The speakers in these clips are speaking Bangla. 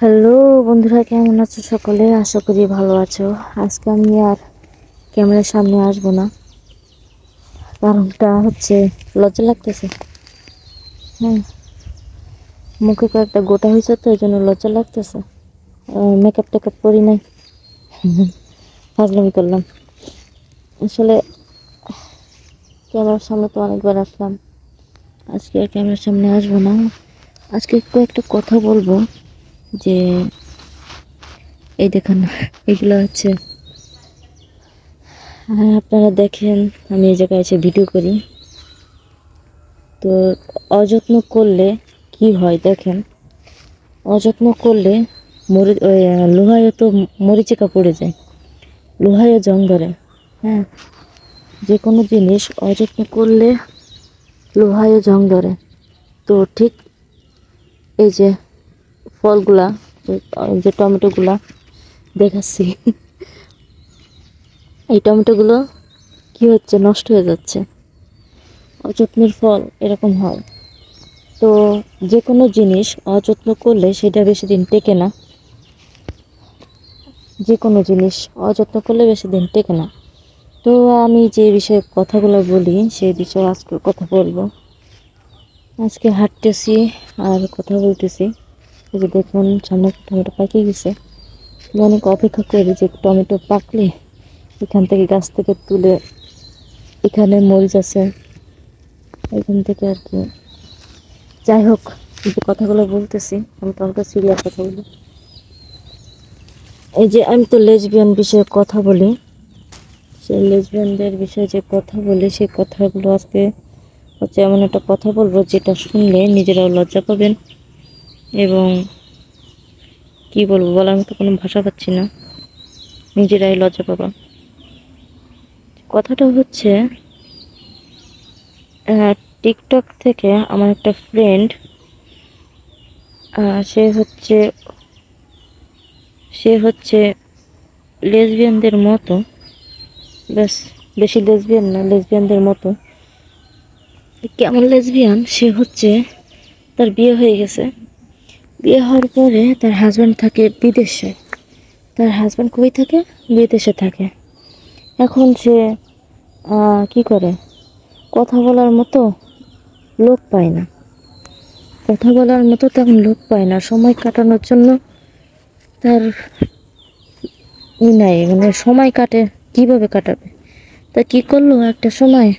হ্যালো বন্ধুরা, কেমন আছো সকলে? আশা করি ভালো আছো। আজকে আমি আর ক্যামেরার সামনে আসবো না, কারণটা হচ্ছে লজ্জা লাগতেছে। হ্যাঁ, মুখে কয়েকটা গোটা হয়েছে তো এই জন্য লজ্জা লাগতেছে। মেকআপ টেকআপ করি নাই, ফাজলামি করলাম। আসলে ক্যামেরার সামনে তো অনেকবার আসলাম, আজকে আর ক্যামেরার সামনে আসবো না। আজকে কয়েকটা কথা বলবো। যে এই দেখেন, এগুলো হচ্ছে আপনারা দেখেন, আমি এই জায়গায় এসে ভিডিও করি। তো অযত্ন করলে কি হয় দেখেন, অযত্ন করলে লোহায় তো মরিচিকা পড়ে যায়, লোহায় জং ধরে। হ্যাঁ, যে কোনো জিনিস অযত্ন করলে লোহায় জং ধরে। তো ঠিক এই যে ফলগুলা, যে টমেটোগুলা দেখাচ্ছি, এই টমেটোগুলো কি হচ্ছে, নষ্ট হয়ে যাচ্ছে। অযত্নের ফল এরকম হয়। তো যে কোনো জিনিস অযত্ন করলে সেটা বেশি দিন টেকে না। যে কোনো জিনিস অযত্ন করলে বেশি দিন টেকে না। তো আমি যে বিষয়ে কথাগুলো বলি সেই বিষয়ে আজকে কথা বলবো। আজকে হাঁটতেছি আর কথা বলতেছি। এই যে দেখুন, সামনে টমেটো পাকিয়ে গেছে। আমি অনেক অপেক্ষা করি যে টমেটো পাকলে এখান থেকে গাছ থেকে তুলে, এখানে মরিচ আছে এখান থেকে আর কি। যাই হোক, যে কথাগুলো বলতেছি আমি তোমাকে সিরিয়াস কথা বলি। এই যে আমি তো লেসবিয়ান বিষয়ে কথা বলি, সেই লেসবিয়ানদের বিষয়ে যে কথা বলি সেই কথাগুলো আজকে হচ্ছে এমন একটা কথা বলবো যেটা শুনলে নিজেরাও লজ্জা পাবেন, এবং কি বলবো, বলার মতো কোনো ভাষা পাচ্ছি না, নিজেরাই লজ্জা পাবা। কথাটা হচ্ছে টিকটক থেকে আমার একটা ফ্রেন্ড, সে হচ্ছে সে হচ্ছে লেসবিয়ানদের মতো, বেশ বেশি লেসবিয়ান না, লেসবিয়ানদের মতো। কেমন লেসবিয়ান, সে হচ্ছে তার বিয়ে হয়ে গেছে। বিয়ে হওয়ার পরে তার হাজব্যান্ড থাকে বিদেশে। তার হাজব্যান্ড কই থাকে? বিদেশে থাকে। এখন সে কি করে, কথা বলার মতো লোক পায় না। কথা বলার মতো তেমন লোক পায় না, সময় কাটানোর জন্য তার নাই, মানে সময় কাটে, কিভাবে কাটাবে। তা কি করলো, একটা সময়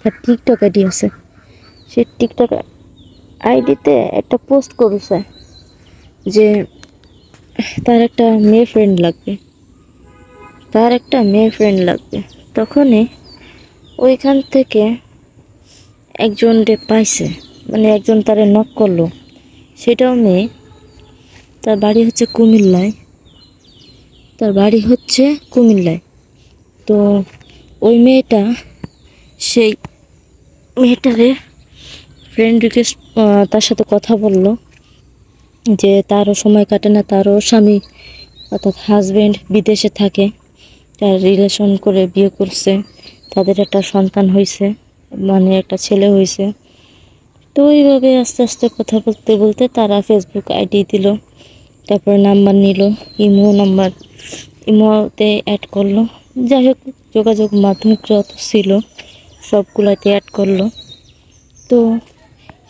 তার টিকটক আইডি আছে, সে টিকটক আইডিতে একটা পোস্ট করেছে যে তার একটা মেয়ে ফ্রেন্ড লাগবে, তার একটা মেয়ে ফ্রেন্ড লাগবে। তখনই ওইখান থেকে একজন পাইছে, মানে একজন তারে নক করলো, সেটাও মেয়ে। তার বাড়ি হচ্ছে কুমিল্লায়, তার বাড়ি হচ্ছে কুমিল্লায়। তো ওই মেয়েটা, সেই মেয়েটারে ফ্রেন্ড রিকোয়েস্ট, তার সাথে কথা বলল যে তারও সময় কাটে না, তারও স্বামী অর্থাৎ হাজব্যান্ড বিদেশে থাকে, তার রিলেশন করে বিয়ে করছে, তাদের একটা সন্তান হয়েছে, মানে একটা ছেলে হয়েছে। তো এইভাবে আস্তে আস্তে কথা বলতে বলতে তারা ফেসবুক আইডি দিল, তারপরে নাম্বার নিল, ইমোতে অ্যাড করলো। যাই হোক, যোগাযোগ মাধ্যম যত ছিল সবগুলোতে অ্যাড করলো। তো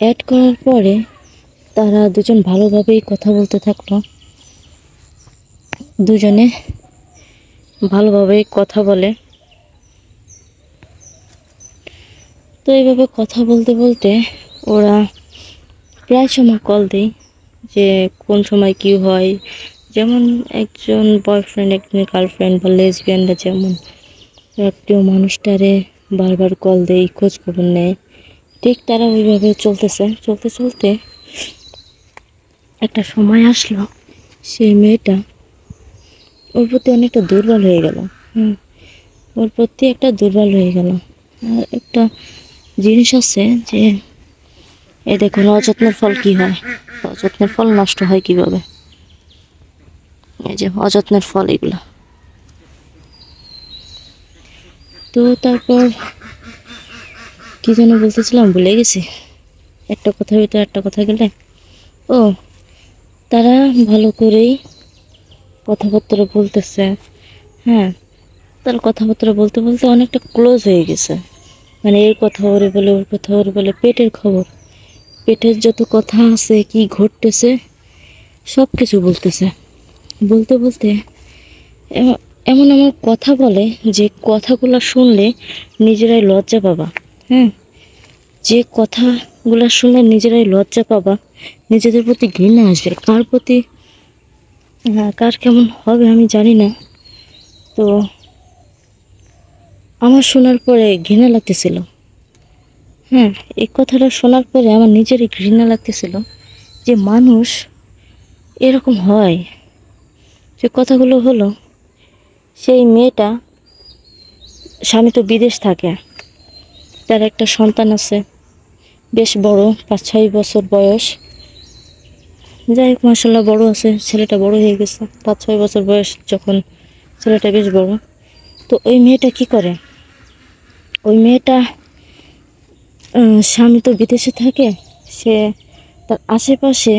অ্যাড করার পরে তারা দুজন ভালোভাবেই কথা বলতে থাকলো, দুজনে ভালোভাবেই কথা বলে। তো এইভাবে কথা বলতে বলতে ওরা প্রায় সময় কল দেয়, যে কোন সময় কি হয়, যেমন একজন বয়ফ্রেন্ড একজনের গার্লফ্রেন্ড বা লেসবিয়ানরা যেমন প্রিয় মানুষটারে বারবার কল দেয়, খোঁজ খবর নেয়, ঠিক তারা ওইভাবে চলতেছে। চলতে চলতে একটা সময় আসলো, সেই মেয়েটা ওর প্রতি অনেকটা দুর্বল হয়ে গেল। ওর প্রতি একটা দুর্বল হয়ে গেল। আর একটা জিনিস আছে যে, এই দেখুন অযত্নের ফল কি হয়, অযত্নের ফল নষ্ট হয় কিভাবে। এই যে অযত্নের ফল এগুলো। তো তারপর কি যেন বলতেছিলাম, ভুলে গেছি। একটা কথা ভিতরে একটা কথা গেলে, ও তারা ভালো করেই কথাবার্তা বলতেছে। হ্যাঁ, তার কথাবার্তা বলতে বলতে অনেকটা ক্লোজ হয়ে গেছে। মানে এর কথা ওরে বলে, ওর কথা ওরে বলে, পেটের খবর, পেটের যত কথা আছে, কি ঘটতেছে সব কিছু বলতেছে। বলতে বলতে এমন এমন কথা বলে যে কথাগুলো শুনলে নিজেরাই লজ্জা পাবা। হ্যাঁ, যে কথাগুলো শুনলে নিজেরাই লজ্জা পাবা, নিজেদের প্রতি ঘৃণা আসবে। কার প্রতি কার কেমন হবে আমি জানি না। তো আমার শোনার পরে ঘৃণা লাগতেছিল। হ্যাঁ, এই কথাটা শোনার পরে আমার নিজেরই ঘৃণা লাগতেছিল যে মানুষ এরকম হয়। যে কথাগুলো হলো, সেই মেয়েটা স্বামী তো বিদেশ থাকে, তার একটা সন্তান আছে, বেশ বড়, 5-6 বছর বয়স। যাই হোক, মাসাল্লাহ বড় আছে, ছেলেটা বড় হয়ে গেছে। 5-6 বছর বয়স যখন, ছেলেটা বেশ বড়। তো ওই মেয়েটা কি করে, ওই মেয়েটা স্বামী তো বিদেশে থাকে, সে তার আশেপাশে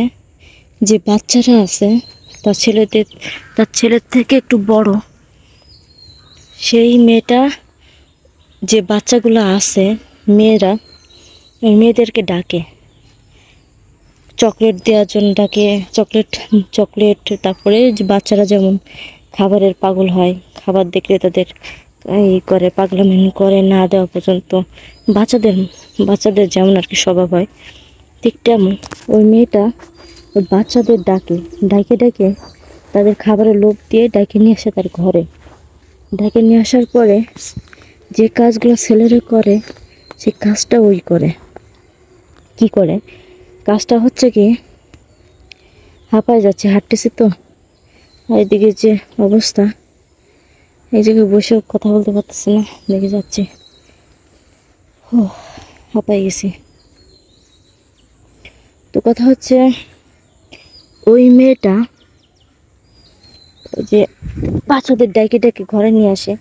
যে বাচ্চারা আছে, তার ছেলের থেকে একটু বড়, সেই মেয়েটা, যে বাচ্চাগুলো আছে মেয়েরা, ওই মেয়েদেরকে ডাকে, চকলেট দেওয়ার জন্য ডাকে। চকলেট তারপরে যে বাচ্চারা যেমন খাবারের পাগল হয়, খাবার দেখলে তাদের এই করে, পাগলামি করে, না দেওয়া পর্যন্ত। বাচ্চাদের যেমন আর কি স্বভাব হয়, ঠিক তেমন ওই মেয়েটা ওই বাচ্চাদের ডাকে ডাকে তাদের খাবারের লোভ দিয়ে ডাকে নিয়ে আসে তার ঘরে। ডাকে নিয়ে আসার পরে যে কাজগুলো ছেলেরা করে, সেই কাজটা ওই করে। কি করে কাজটা হচ্ছে কি, হাঁপায় যাচ্ছে, হাঁটতেছি তো, আর এদিকে যে অবস্থা, এই জায়গায় বসেও কথা বলতে পারতেছি না, দেখে যাচ্ছি, হাঁপাই গেছি। তো কথা হচ্ছে, ওই মেয়েটা যে বাচ্চাদের ডাকে ডাকে ঘরে নিয়ে আসে,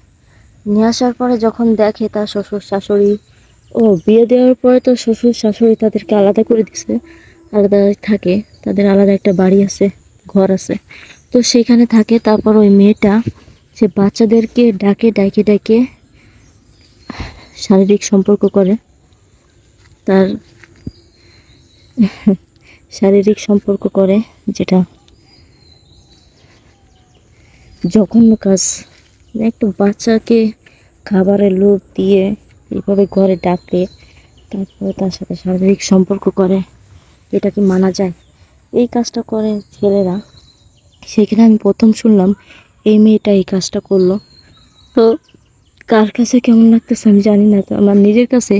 নিয়ে আসার পরে যখন দেখে তার শ্বশুর শাশুড়ি, বিয়ে দেওয়ার পরে তো শ্বশুর শাশুড়ি তাদেরকে আলাদা করে দিছে, আলাদা থাকে, তাদের আলাদা একটা বাড়ি আছে, ঘর আছে, তো সেখানে থাকে। তারপর ওই মেয়েটা সে বাচ্চাদেরকে ডাকে ডাকে শারীরিক সম্পর্ক করে, তার শারীরিক সম্পর্ক করে, যেটা জঘন্য কাজ। একটু বাচ্চাকে খাবারের লোভ দিয়ে এইভাবে ঘরে ডাকে, তারপরে তার সাথে শারীরিক সম্পর্ক করে, এটা কি মানা যায়? এই কাজটা করে ছেলেরা। সেখানে আমি প্রথম শুনলাম এই মেয়েটা এই কাজটা করলো। তো কার কাছে কেমন লাগতেছে আমি জানি না, তো আমার নিজের কাছে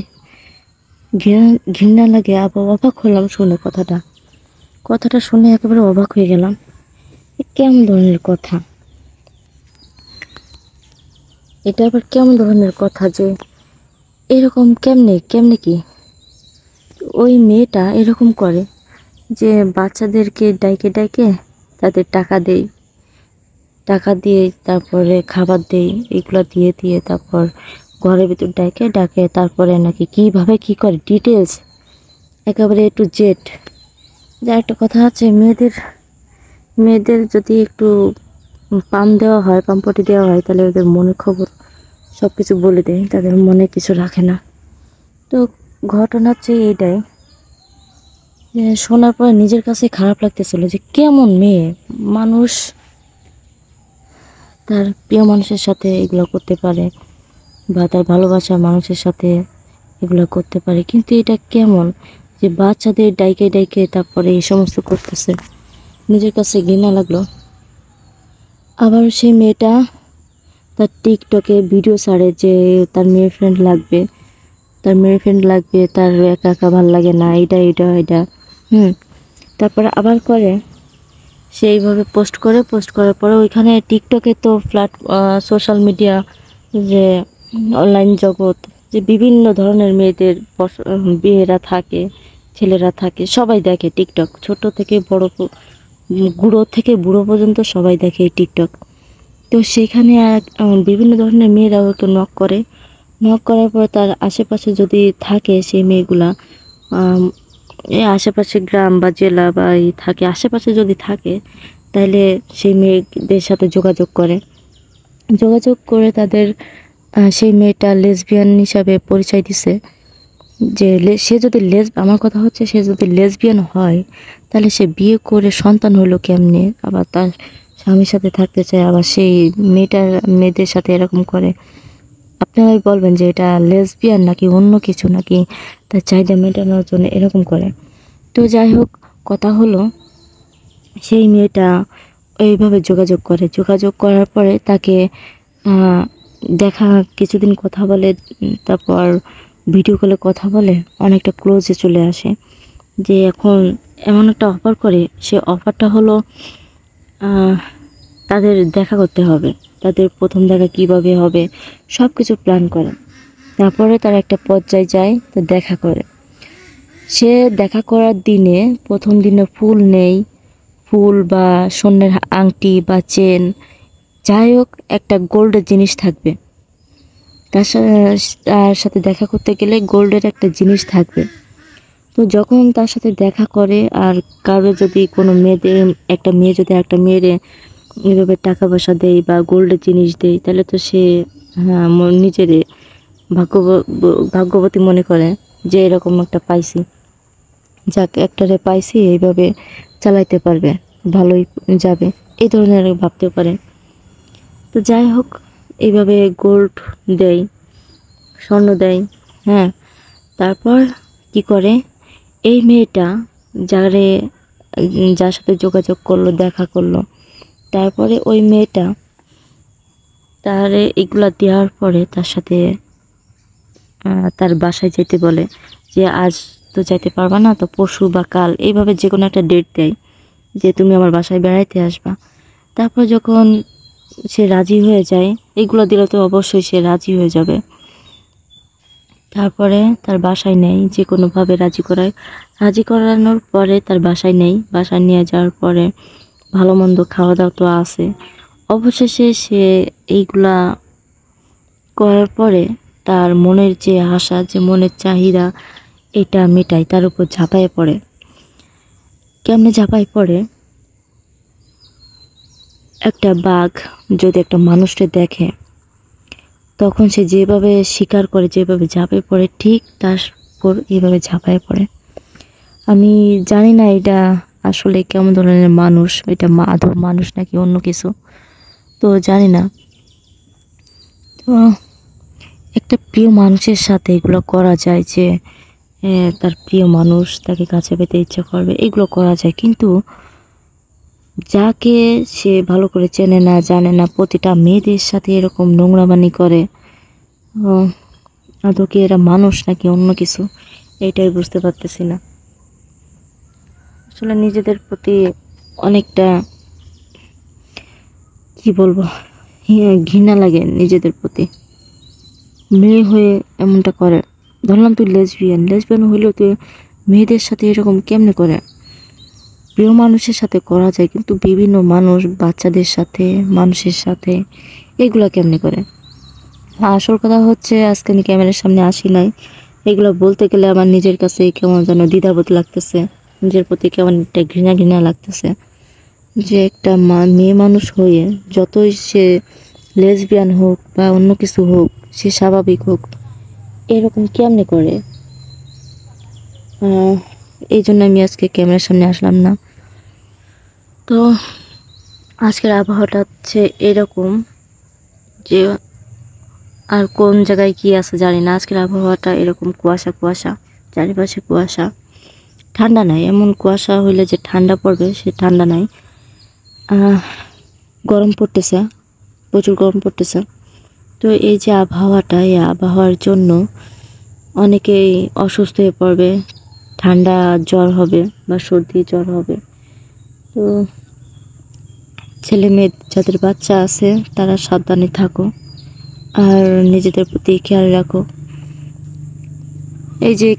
ঘৃণা লাগে, আবার অবাক হলাম শুনে। কথাটা শুনে একেবারে অবাক হয়ে গেলাম। কেমন ধরনের কথা এটা, আবার কেমন ধরনের কথা যে এরকম কেমনে কি ওই মেয়েটা এরকম করে, যে বাচ্চাদেরকে ডাইকে ডাইকে তাদের টাকা দিয়ে তারপরে খাবার দেই, এগুলো দিয়ে দিয়ে তারপর ঘরের ভিতর ডাকে তারপরে নাকি কিভাবে কি করে ডিটেলস একেবারে A to Z। যা একটা কথা আছে, মেয়েদের যদি একটু পাম্পটি দেওয়া হয়, তাহলে ওদের মনের খবর সব কিছু বলে দেয়, তাদের মনে কিছু রাখে না। তো ঘটনা হচ্ছে এইটাই, যে শোনার পরে নিজের কাছে খারাপ লাগতেছিল যে কেমন মেয়ে মানুষ তার প্রিয় মানুষের সাথে এগুলো করতে পারে, বা তার ভালোবাসার মানুষের সাথে এগুলো করতে পারে, কিন্তু এটা কেমন যে বাচ্চাদের ডাইকে তারপরে এই সমস্ত করতেছে। নিজের কাছে ঘৃণা লাগলো। আবার সেই মেয়েটা তার টিকটকে ভিডিও ছাড়ে যে তার মেয়ে ফ্রেন্ড লাগবে, তার একা একা ভাল লাগে না, এটা তারপরে আবার করে সেইভাবে পোস্ট করার পরে ওইখানে টিকটকে তো সোশ্যাল মিডিয়া, যে অনলাইন জগৎ, যে বিভিন্ন ধরনের মেয়েদের মেয়েরা থাকে, ছেলেরা থাকে, সবাই দেখে টিকটক, ছোট থেকে বড়, বুড়ো থেকে বুড়ো পর্যন্ত সবাই দেখে এই টিকটক। তো সেখানে বিভিন্ন ধরনের মেয়েরা ওকে নক করার পর তার আশেপাশে যদি থাকে সেই মেয়েগুলা, এই আশেপাশে গ্রাম বা জেলা বা এই থাকে, আশেপাশে যদি থাকে তাহলে সেই মেয়েদের সাথে যোগাযোগ করে, যোগাযোগ করে তাদের সেই মেয়েটা লেসবিয়ান হিসাবে পরিচয় দিছে। যে সে যদি আমার কথা হচ্ছে সে যদি লেসবিয়ান হয় তাহলে সে বিয়ে করে সন্তান হলো কেমনে, আবার তার স্বামীর সাথে থাকতে চায়, আবার সেই মেয়েদের সাথে এরকম করে। আপনারাই বলবেন যে এটা লেসবিয়ান নাকি অন্য কিছু, নাকি তার চাহিদা মেটানোর জন্য এরকম করে। তো যাই হোক, কথা হলো সেই মেয়েটা এইভাবে যোগাযোগ করে, যোগাযোগ করার পরে তাকে দেখা, কিছুদিন কথা বলে, তারপর ভিডিও কলে কথা বলে, অনেকটা ক্লোজে চলে আসে। যে এখন এমন একটা অফার করে, সে অফারটা হলো তাদের দেখা করতে হবে, তাদের প্রথম দেখা কিভাবে হবে সব কিছু প্ল্যান করে। তারপরে তার একটা পর্যায়ে যায়, তো দেখা করে। সে দেখা করার দিনে প্রথম দিনে ফুল নেই, ফুল বা স্বর্ণের আংটি বা চেন, যাই হোক একটা গোল্ডের জিনিস থাকবে। তার সাথে দেখা করতে গেলে গোল্ডের একটা জিনিস থাকবে। তো যখন তার সাথে দেখা করে, আর কারো যদি কোনো একটা মেয়ে যদি একটা মেয়েরে এভাবে টাকা পয়সা দেয় বা গোল্ডের জিনিস দেয়, তাহলে তো সে নিজের ভাগ্যবতী মনে করে যে এরকম একটা পাইছি, যাক একটারে পাইছি, এইভাবে চালাইতে পারবে, ভালোই যাবে, এই ধরনের ভাবতে পারে। তো যাই হোক, এইভাবে গোল্ড দেয়, স্বর্ণ দেয়। হ্যাঁ, তারপর কি করে এই মেয়েটা যার সাথে যোগাযোগ করলো, দেখা করলো, তারপরে ওই মেয়েটা তারে এগুলা দেওয়ার পরে তার সাথে তার বাসায় যেতে বলে, যে আজ তো যাইতে পারবা না, তো পরশু বা কাল, এইভাবে যে কোনো একটা ডেট দেয় যে তুমি আমার বাসায় বেড়াইতে আসবা। তারপর যখন সে রাজি হয়ে যায়, এগুলো দিলে তো অবশ্যই সে রাজি হয়ে যাবে। তারপরে তার বাসায় নেই, যে কোনোভাবে রাজি করানোর পরে তার বাসায় নেই, বাসায় নিয়ে যাওয়ার পরে ভালো মন্দ খাওয়া দাওয়া তো আছে। অবশেষে সে এইগুলা করার পরে তার মনের যে আশা, যে মনের চাহিদা, এটা মেটায়, তার উপর ঝাঁপায় পড়ে। কেমনে ঝাঁপায় পড়ে? একটা বাঘ যদি একটা মানুষকে দেখে, তখন সে যেভাবে শিকার করে, যেভাবে ঝাঁপায় পড়ে, ঠিক তার উপর এইভাবে ঝাঁপায় পড়ে। আমি জানি না এটা আসলে কেমন ধরনের মানুষ, এটা আদৌ মানুষ নাকি অন্য কিছু, তো জানি না। তো একটা প্রিয় মানুষের সাথে এগুলো করা যায়, যে তার প্রিয় মানুষ তাকে কাছে পেতে ইচ্ছে করবে, এগুলো করা যায়। কিন্তু যাকে সে ভালো করে চেনে না, জানে না, প্রতিটা মেয়েদের সাথে এরকম নোংরামানি করে, আদৌ কি এরা মানুষ নাকি অন্য কিছু, এটাই বুঝতে পারতেছি না। আসলে নিজেদের প্রতি অনেকটা, কি বলবো, ঘৃণা লাগে নিজেদের প্রতি। মেয়ে হয়ে এমনটা করে, ধরলাম তুই লেসবিয়ান হইলেও তুই মেয়েদের সাথে এরকম কেমনে করে? প্রিয় মানুষের সাথে করা যায়, কিন্তু বিভিন্ন মানুষ, বাচ্চাদের সাথে, মানুষের সাথে এগুলো কেমনে করে? আসল কথা হচ্ছে, আজকে আমি ক্যামেরার সামনে আসি নাই, এগুলো বলতে গেলে আমার নিজের কাছে কেমন যেন দ্বিধাবোধ লাগতেছে, নিজের প্রতি কেমন একটা ঘৃণা লাগতেছে, যে একটা মেয়ে মানুষ হয়ে যতই সে লেসবিয়ান হোক বা অন্য কিছু হোক, সে স্বাভাবিক হোক, এরকম কেমনে করে? এই জন্য আমি আজকে ক্যামেরার সামনে আসলাম না। তো আজকের আবহাওয়াটা হচ্ছে এরকম, যে আর কোন জায়গায় কি আছে জানি না, আজকের আবহাওয়াটা এরকম কুয়াশা, চারিপাশে কুয়াশা, ঠান্ডা নাই। এমন কুয়াশা হইলে যে ঠান্ডা পড়বে, সে ঠান্ডা নাই। গরম পড়তেছে, প্রচুর গরম পড়তেছে। তো এই যে আবহাওয়াটা, এই আবহাওয়ার জন্য অনেকেই অসুস্থ হয়ে পড়বে, ঠান্ডা জ্বর হবে বা সর্দি জ্বর হবে। তো ছেলে মেয়ে যাদের বাচ্চা আছে তারা সাবধানে থাকো, আর নিজেদের প্রতি খেয়াল রাখো। এই যে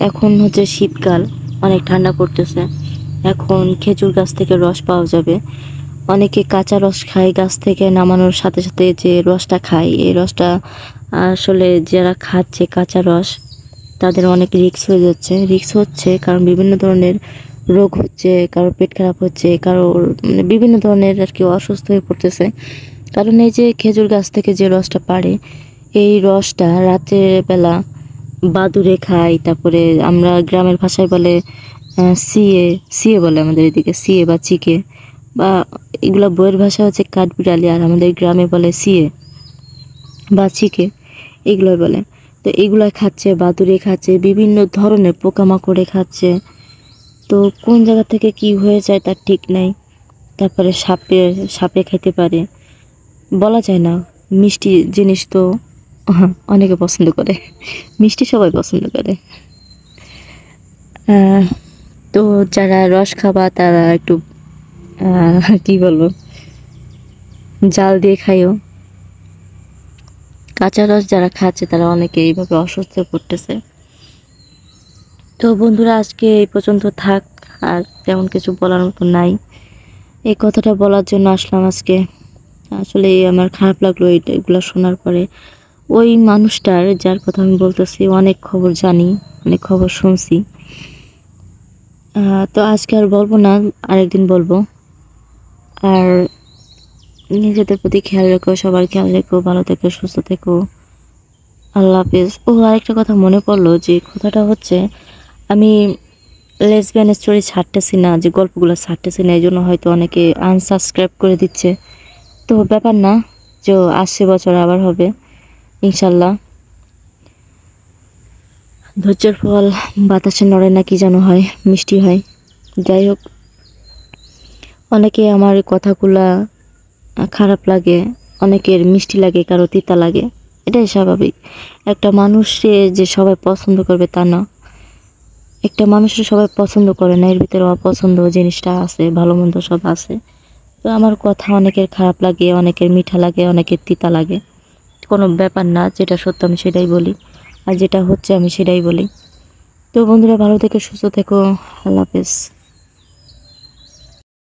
এখন হচ্ছে শীতকাল, অনেক ঠান্ডা পড়তেছে, এখন খেজুর গাছ থেকে রস পাওয়া যাবে। অনেকে কাঁচা রস খায়, গাছ থেকে নামানোর সাথে যে রসটা খায়, এই রসটা আসলে যারা খাচ্ছে কাঁচা রস, তাদের অনেক রিস্ক হয়ে যাচ্ছে, রিস্ক হচ্ছে কারণ বিভিন্ন ধরনের রোগ হচ্ছে, কারোর পেট খারাপ হচ্ছে, কারোর মানে বিভিন্ন ধরনের আর কি অসুস্থ হয়ে পড়তেছে। কারণ এই যে খেজুর গাছ থেকে যে রসটা পাড়ে, এই রসটা রাতের বেলা বাদুড়ে খায়, তারপরে আমরা গ্রামের ভাষায় বলে সিয়ে, সিয়ে বলে আমাদের এদিকে, সিয়ে বা চিকে, বা এগুলা বইয়ের ভাষা হচ্ছে কাঠবিড়ালি, আর আমাদের গ্রামে বলে সিয়ে বা চিকে, এগুলোই বলে। তো এগুলা খাচ্ছে, বাদুড়ে খাচ্ছে, বিভিন্ন ধরনের পোকামাকড়ে খাচ্ছে। তো কোন জায়গা থেকে কি হয়ে যায় তার ঠিক নাই। তারপরে সাপে সাপে খেতে পারে, বলা যায় না। মিষ্টি জিনিস তো অনেকে পছন্দ করে, মিষ্টি সবাই পছন্দ করে। আহ, তো যারা রস খাবা তারা একটু কি বলবো, জাল দিয়ে খাইও। কাঁচা রস যারা খাচ্ছে তারা অনেকে এইভাবে অসুস্থ হয়ে পড়তেছে। তো বন্ধুরা, আজকে এই পর্যন্ত থাক, আর তেমন কিছু বলার মতো নাই। এই কথাটা বলার জন্য আসলাম আজকে। আসলে আমার খারাপ লাগলো এগুলো শোনার পরে। ওই মানুষটার, যার কথা আমি বলতেছি, অনেক খবর জানি, অনেক খবর শুনছি। তো আজকে আর বলবো না, আরেকদিন বলবো। আর নিজেদের প্রতি খেয়াল রেখো, সবার খেয়াল রেখো, ভালো থেকো, সুস্থ থেকো। আল্লাহ হাফেজ। ও, আরেকটা কথা মনে পড়লো, যে কথাটা হচ্ছে আমি লেসবিয়ান স্টোরি ছাড়তেছি না, যে গল্পগুলো ছাড়তেছি না, এই জন্য হয়তো অনেকে আনসাবস্ক্রাইব করে দিচ্ছে। তো ব্যাপার না, যে 80 বছর আবার হবে ইনশাল্লাহ। ধৈর্যের ফল বাতাসে নড়ে না, কি যেন হয়, মিষ্টি হয়। যাই হোক, অনেকে আমার কথাগুলা খারাপ লাগে, অনেকের মিষ্টি লাগে, কারো তিতা লাগে, এটাই স্বাভাবিক। একটা মানুষকে যে সবাই পছন্দ করবে তা না, একটা মানুষের সবাই পছন্দ করে না, এর ভিতরে অপছন্দ জিনিসটা আছে, ভালো মন্দ সব আছে। তো আমার কথা অনেকের খারাপ লাগে, অনেকের মিঠা লাগে, অনেকের তিতা লাগে, কোনো ব্যাপার না। যেটা সত্য আমি সেটাই বলি, আর যেটা হচ্ছে আমি সেটাই বলি। তো বন্ধুরা, ভালো থেকো, সুস্থ থেকো, আল্লাহ হাফেজ।